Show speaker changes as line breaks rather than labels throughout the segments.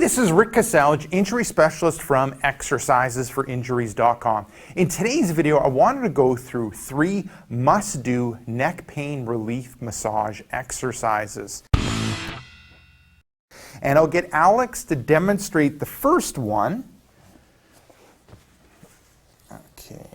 this is Rick Kasalj, injury specialist from exercisesforinjuries.com. In today's video, I wanted to go through 3 must-do neck pain relief massage exercises. And I'll get Alex to demonstrate the first one. Okay.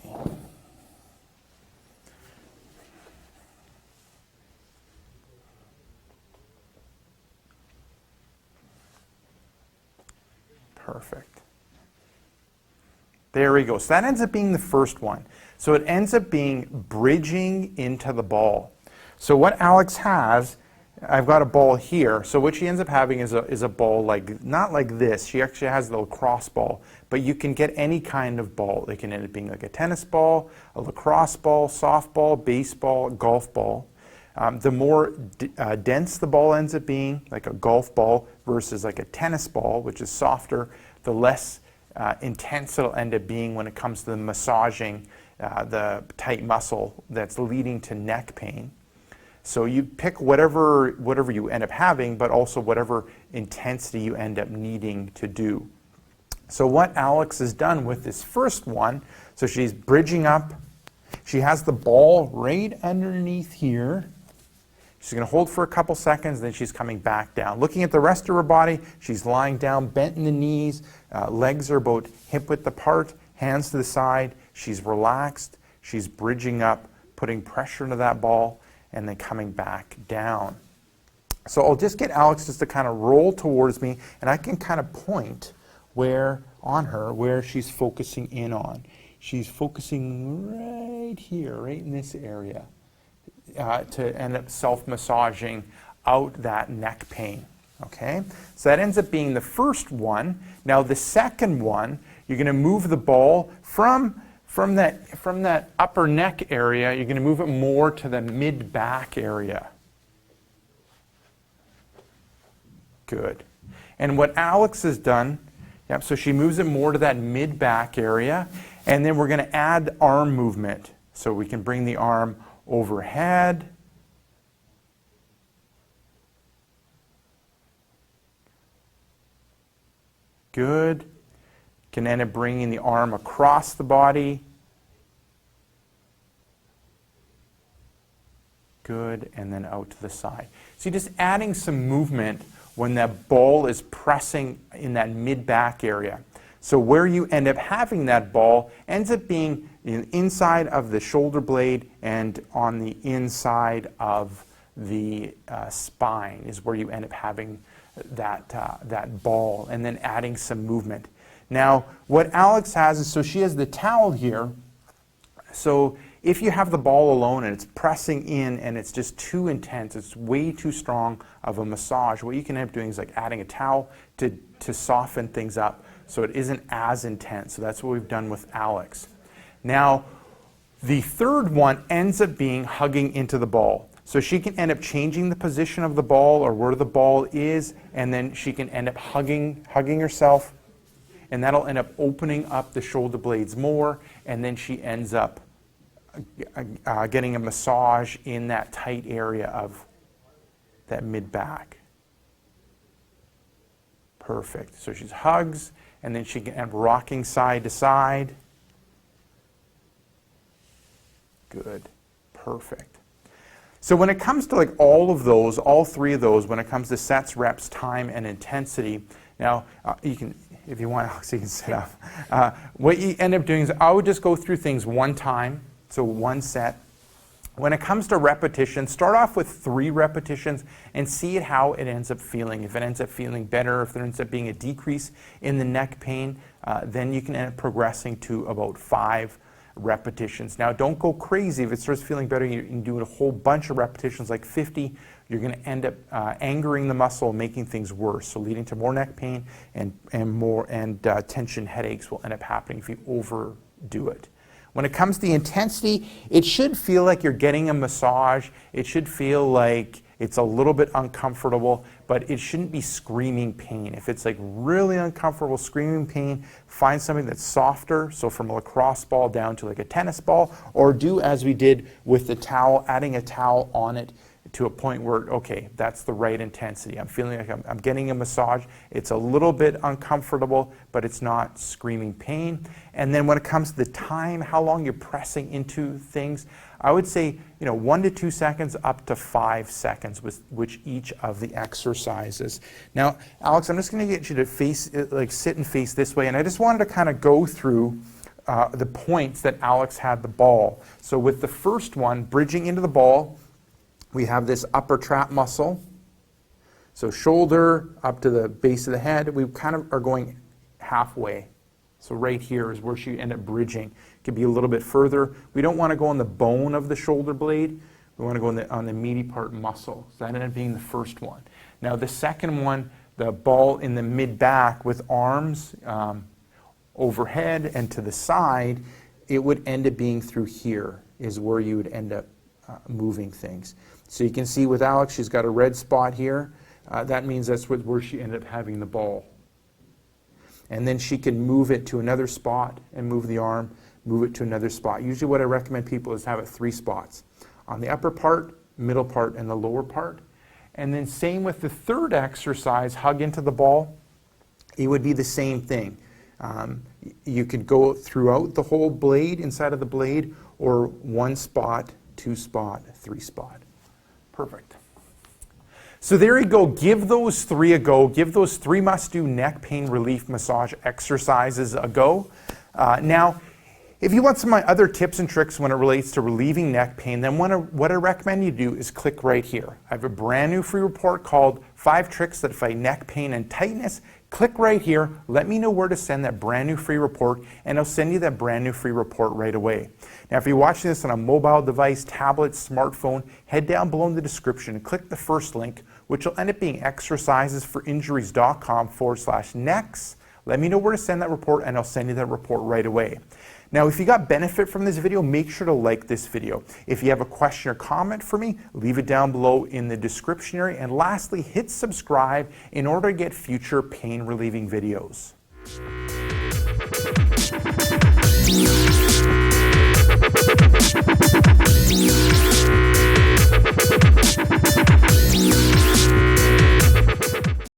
Perfect. There we go. So that ends up being the first one. So it ends up being bridging into the ball. So what Alex has, I've got a ball here. So what she ends up having is a ball like, not like this. She actually has the lacrosse ball, but you can get any kind of ball. It can end up being like a tennis ball, a lacrosse ball, softball, baseball, golf ball. The more dense the ball ends up being, like a golf ball versus like a tennis ball, which is softer, the less intense it'll end up being when it comes to the massaging the tight muscle that's leading to neck pain. So you pick whatever you end up having, but also whatever intensity you end up needing to do. So what Alex has done with this first one, so she's bridging up. She has the ball right underneath here. She's going to hold for a couple seconds, then she's coming back down. Looking at the rest of her body, she's lying down, bent in the knees, legs are about hip-width apart, hands to the side. She's relaxed, she's bridging up, putting pressure into that ball, and then coming back down. So I'll just get Alex just to kind of roll towards me, and I can kind of point where she's focusing in on. She's focusing right here, right in this area. To end up self-massaging out that neck pain. Okay, so that ends up being the first one. Now the second one, you're going to move the ball from that upper neck area. You're going to move it more to the mid-back area. Good. And what Alex has done, so she moves it more to that mid-back area, and then we're going to add arm movement. So we can bring the arm overhead. Good. Can end up bringing the arm across the body. Good. And then out to the side. So you're just adding some movement when that ball is pressing in that mid-back area. So where you end up having that ball ends up being inside of the shoulder blade and on the inside of the spine is where you end up having that ball, and then adding some movement. Now what Alex has is, so she has the towel here. So if you have the ball alone and it's pressing in and it's just too intense, it's way too strong of a massage, what you can end up doing is like adding a towel to soften things up so it isn't as intense. So that's what we've done with Alex. Now, the third one ends up being hugging into the ball. So she can end up changing the position of the ball or where the ball is, and then she can end up hugging herself, and that'll end up opening up the shoulder blades more, and then she ends up getting a massage in that tight area of that mid-back. Perfect. So she hugs, and then she can end up rocking side to side. Good. Perfect. So when it comes to like all of those, all 3 of those, when it comes to sets, reps, time, and intensity, now you can, if you want, Alex, you can sit up. What you end up doing is I would just go through things one time, so one set. When it comes to repetitions, start off with 3 repetitions and see how it ends up feeling. If it ends up feeling better, if there ends up being a decrease in the neck pain, then you can end up progressing to about 5 repetitions. Now don't go crazy. If it starts feeling better, you can do a whole bunch of repetitions, like 50. You're going to end up angering the muscle, making things worse, so leading to more neck pain and tension headaches will end up happening if you overdo it. When it comes to the intensity, it should feel like you're getting a massage. It should feel like it's a little bit uncomfortable, but it shouldn't be screaming pain. If it's like really uncomfortable screaming pain, find something that's softer, so from a lacrosse ball down to like a tennis ball, or do as we did with the towel, adding a towel on it to a point where, okay, that's the right intensity. I'm feeling like I'm getting a massage. It's a little bit uncomfortable, but it's not screaming pain. And then when it comes to the time, how long you're pressing into things, I would say, 1 to 2 seconds up to 5 seconds with which each of the exercises. Now, Alex, I'm just going to get you to sit and face this way, and I just wanted to kind of go through the points that Alex had the ball. So with the first one, bridging into the ball, we have this upper trap muscle. So shoulder up to the base of the head. We kind of are going halfway. So right here is where she end up bridging. It could be a little bit further. We don't want to go on the bone of the shoulder blade. We want to go on the meaty part muscle. So that ended up being the first one. Now the second one, the ball in the mid-back with arms overhead and to the side, it would end up being through here is where you would end up moving things. So you can see with Alex, she's got a red spot here. That means that's where she ended up having the ball. And then she can move it to another spot and move the arm, move it to another spot. Usually what I recommend people is have it 3 spots. On the upper part, middle part, and the lower part. And then same with the third exercise, hug into the ball. It would be the same thing. You could go throughout the whole blade, inside of the blade, or 1 spot, 2 spot, 3 spot. Perfect. So there you go. Give those 3 a go. Give those 3 must-do neck pain relief massage exercises a go. Now, if you want some of my other tips and tricks when it relates to relieving neck pain, then what I recommend you do is click right here. I have a brand new free report called 5 Tricks That Fight Neck Pain and Tightness. Click right here. Let me know where to send that brand new free report, and I'll send you that brand new free report right away. Now, if you're watching this on a mobile device, tablet, smartphone, head down below in the description and click the first link, which will end up being exercisesforinjuries.com/necks. Let me know where to send that report, and I'll send you that report right away. Now, if you got benefit from this video, make sure to like this video. If you have a question or comment for me, leave it down below in the description area. And lastly, hit subscribe in order to get future pain relieving videos.